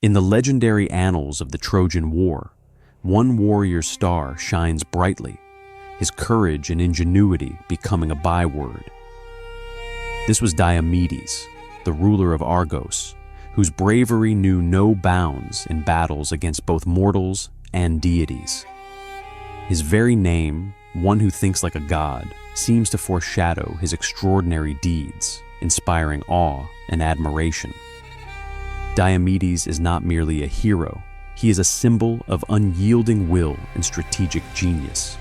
In the legendary annals of the Trojan War, one warrior's star shines brightly, his courage and ingenuity becoming a byword. This was Diomedes, the ruler of Argos, whose bravery knew no bounds in battles against both mortals and deities. His very name, one who thinks like a god, seems to foreshadow his extraordinary deeds, inspiring awe and admiration. Diomedes is not merely a hero, he is a symbol of unyielding will and strategic genius.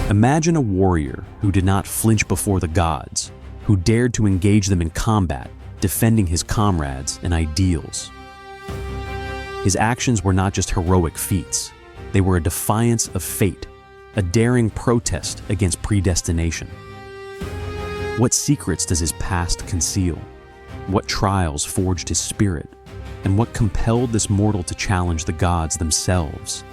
Imagine a warrior who did not flinch before the gods, who dared to engage them in combat, defending his comrades and ideals. His actions were not just heroic feats, they were a defiance of fate, a daring protest against predestination. What secrets does his past conceal? What trials forged his spirit? And what compelled this mortal to challenge the gods themselves?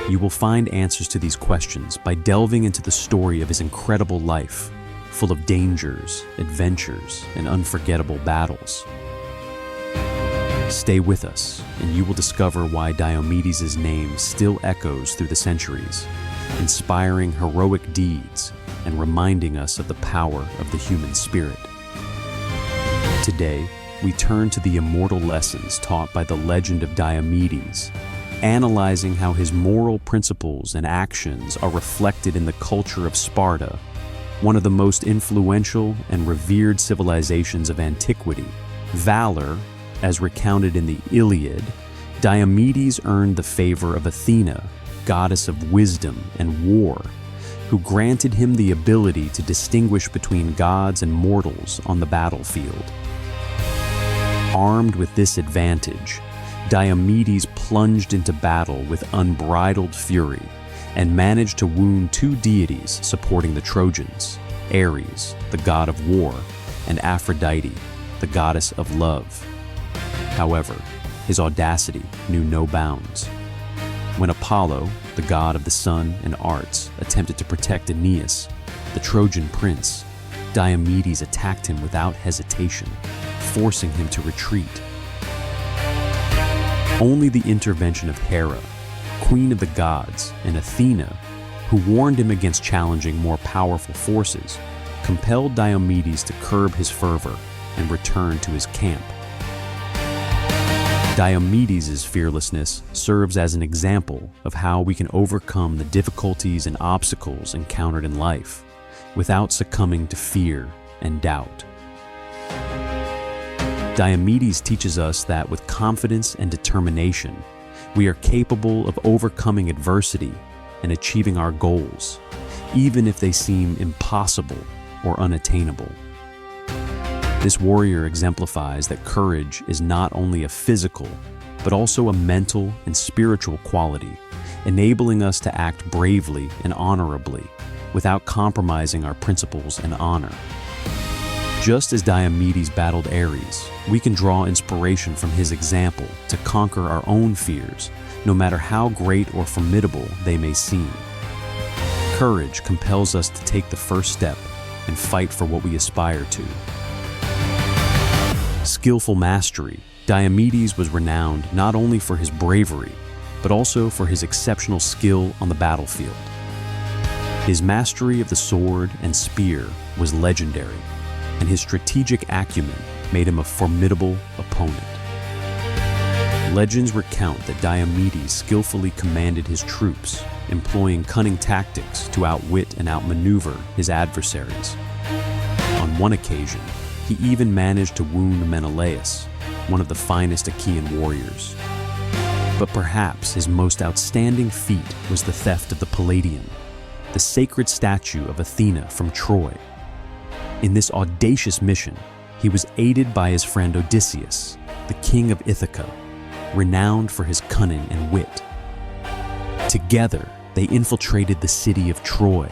You will find answers to these questions by delving into the story of his incredible life, full of dangers, adventures, and unforgettable battles. Stay with us, and you will discover why Diomedes' name still echoes through the centuries, inspiring heroic deeds and reminding us of the power of the human spirit. Today, we turn to the immortal lessons taught by the legend of Diomedes, analyzing how his moral principles and actions are reflected in the culture of Sparta, one of the most influential and revered civilizations of antiquity. Valor, as recounted in the Iliad, Diomedes earned the favor of Athena, goddess of wisdom and war, who granted him the ability to distinguish between gods and mortals on the battlefield. Armed with this advantage, Diomedes plunged into battle with unbridled fury and managed to wound two deities supporting the Trojans, Ares, the god of war, and Aphrodite, the goddess of love. However, his audacity knew no bounds. When Apollo, the god of the sun and arts, attempted to protect Aeneas, the Trojan prince, Diomedes attacked him without hesitation, forcing him to retreat. Only the intervention of Hera, queen of the gods, and Athena, who warned him against challenging more powerful forces, compelled Diomedes to curb his fervor and return to his camp. Diomedes' fearlessness serves as an example of how we can overcome the difficulties and obstacles encountered in life without succumbing to fear and doubt. Diomedes teaches us that with confidence and determination, we are capable of overcoming adversity and achieving our goals, even if they seem impossible or unattainable. This warrior exemplifies that courage is not only a physical, but also a mental and spiritual quality, enabling us to act bravely and honorably without compromising our principles and honor. Just as Diomedes battled Ares, we can draw inspiration from his example to conquer our own fears, no matter how great or formidable they may seem. Courage compels us to take the first step and fight for what we aspire to. Skillful mastery, Diomedes was renowned not only for his bravery, but also for his exceptional skill on the battlefield. His mastery of the sword and spear was legendary, and his strategic acumen made him a formidable opponent. Legends recount that Diomedes skillfully commanded his troops, employing cunning tactics to outwit and outmaneuver his adversaries. On one occasion, he even managed to wound Menelaus, one of the finest Achaean warriors. But perhaps his most outstanding feat was the theft of the Palladium, the sacred statue of Athena from Troy. In this audacious mission, he was aided by his friend Odysseus, the king of Ithaca, renowned for his cunning and wit. Together, they infiltrated the city of Troy,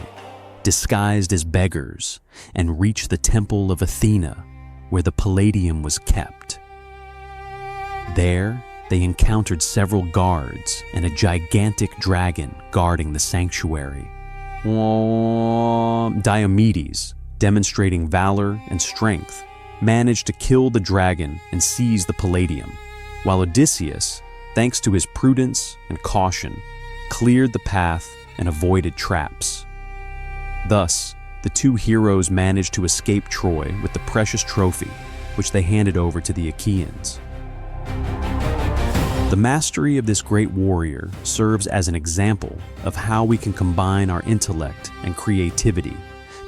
disguised as beggars, and reached the temple of Athena, where the Palladium was kept. There, they encountered several guards and a gigantic dragon guarding the sanctuary. Diomedes, demonstrating valor and strength, managed to kill the dragon and seize the palladium, while Odysseus, thanks to his prudence and caution, cleared the path and avoided traps. Thus, the two heroes managed to escape Troy with the precious trophy, which they handed over to the Achaeans. The mastery of this great warrior serves as an example of how we can combine our intellect and creativity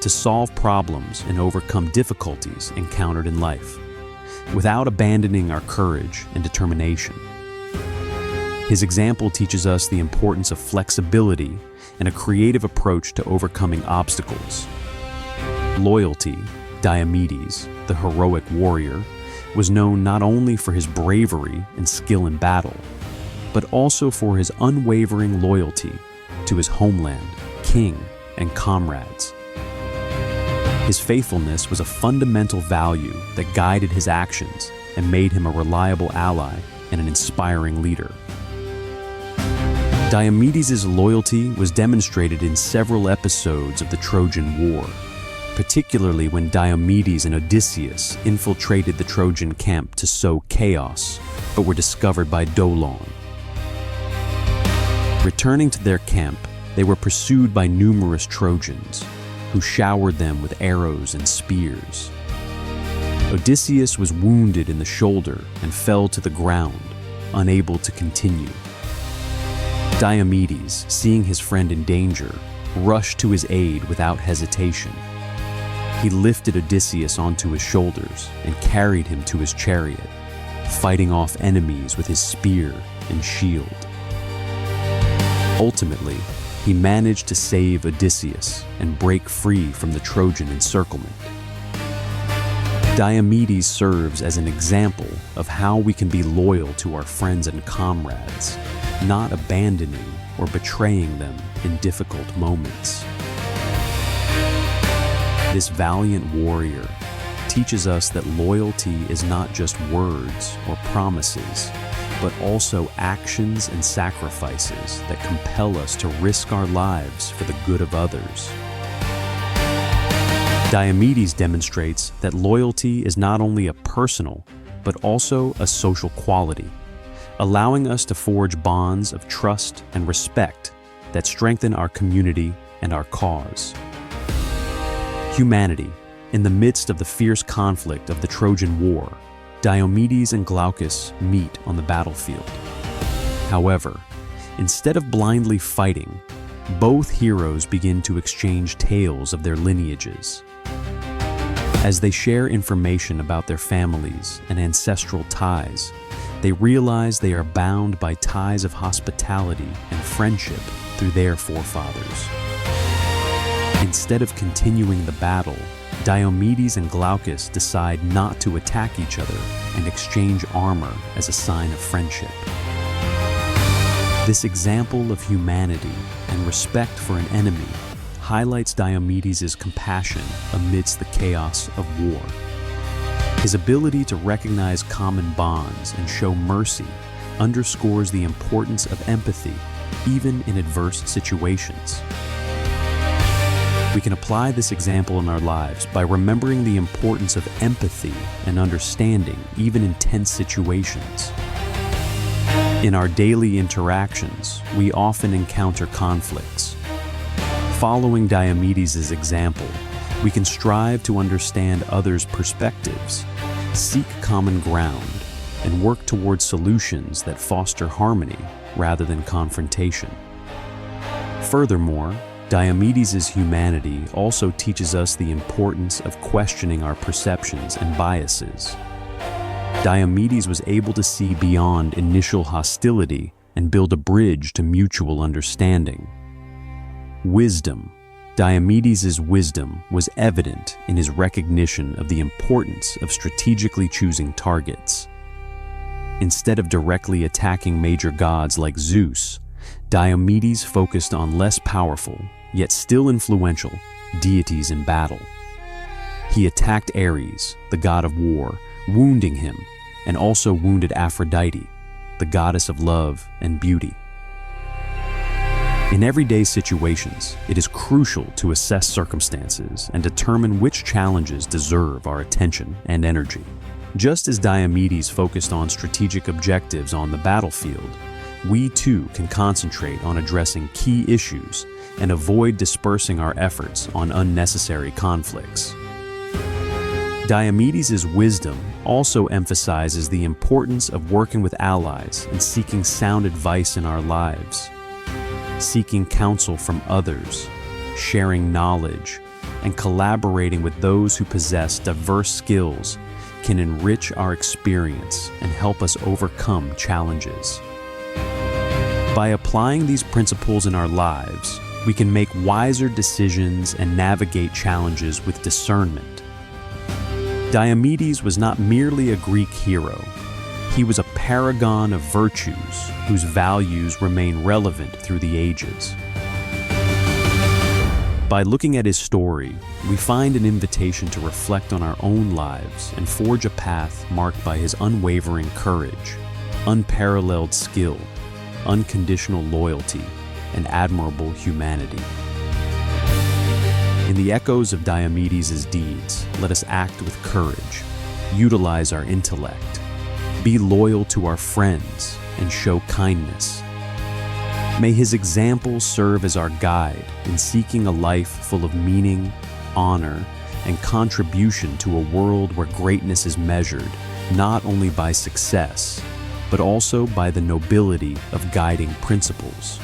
to solve problems and overcome difficulties encountered in life, without abandoning our courage and determination. His example teaches us the importance of flexibility and a creative approach to overcoming obstacles. Loyalty, Diomedes, the heroic warrior, was known not only for his bravery and skill in battle, but also for his unwavering loyalty to his homeland, king, and comrades. His faithfulness was a fundamental value that guided his actions and made him a reliable ally and an inspiring leader. Diomedes' loyalty was demonstrated in several episodes of the Trojan War, particularly when Diomedes and Odysseus infiltrated the Trojan camp to sow chaos, but were discovered by Dolon. Returning to their camp, they were pursued by numerous Trojans, who showered them with arrows and spears. Odysseus was wounded in the shoulder and fell to the ground, unable to continue. Diomedes, seeing his friend in danger, rushed to his aid without hesitation. He lifted Odysseus onto his shoulders and carried him to his chariot, fighting off enemies with his spear and shield. Ultimately, he managed to save Odysseus and break free from the Trojan encirclement. Diomedes serves as an example of how we can be loyal to our friends and comrades, not abandoning or betraying them in difficult moments. This valiant warrior teaches us that loyalty is not just words or promises, but also actions and sacrifices that compel us to risk our lives for the good of others. Diomedes demonstrates that loyalty is not only a personal, but also a social quality, allowing us to forge bonds of trust and respect that strengthen our community and our cause. Humanity, in the midst of the fierce conflict of the Trojan War, Diomedes and Glaucus meet on the battlefield. However, instead of blindly fighting, both heroes begin to exchange tales of their lineages. As they share information about their families and ancestral ties, they realize they are bound by ties of hospitality and friendship through their forefathers. Instead of continuing the battle, Diomedes and Glaucus decide not to attack each other and exchange armor as a sign of friendship. This example of humanity and respect for an enemy highlights Diomedes' compassion amidst the chaos of war. His ability to recognize common bonds and show mercy underscores the importance of empathy, even in adverse situations. We can apply this example in our lives by remembering the importance of empathy and understanding, even in tense situations. In our daily interactions, we often encounter conflicts. Following Diomedes' example, we can strive to understand others' perspectives, seek common ground, and work towards solutions that foster harmony rather than confrontation. Furthermore, Diomedes' humanity also teaches us the importance of questioning our perceptions and biases. Diomedes was able to see beyond initial hostility and build a bridge to mutual understanding. Wisdom. Diomedes' wisdom was evident in his recognition of the importance of strategically choosing targets. Instead of directly attacking major gods like Zeus, Diomedes focused on less powerful, yet still influential, deities in battle. He attacked Ares, the god of war, wounding him, and also wounded Aphrodite, the goddess of love and beauty. In everyday situations, it is crucial to assess circumstances and determine which challenges deserve our attention and energy. Just as Diomedes focused on strategic objectives on the battlefield, we too can concentrate on addressing key issues and avoid dispersing our efforts on unnecessary conflicts. Diomedes' wisdom also emphasizes the importance of working with allies and seeking sound advice in our lives. Seeking counsel from others, sharing knowledge, and collaborating with those who possess diverse skills can enrich our experience and help us overcome challenges. By applying these principles in our lives, we can make wiser decisions and navigate challenges with discernment. Diomedes was not merely a Greek hero. He was a paragon of virtues whose values remain relevant through the ages. By looking at his story, we find an invitation to reflect on our own lives and forge a path marked by his unwavering courage, unparalleled skill, unconditional loyalty, and admirable humanity. In the echoes of Diomedes' deeds, let us act with courage, utilize our intellect, be loyal to our friends, and show kindness. May his example serve as our guide in seeking a life full of meaning, honor, and contribution to a world where greatness is measured not only by success, but also by the nobility of guiding principles.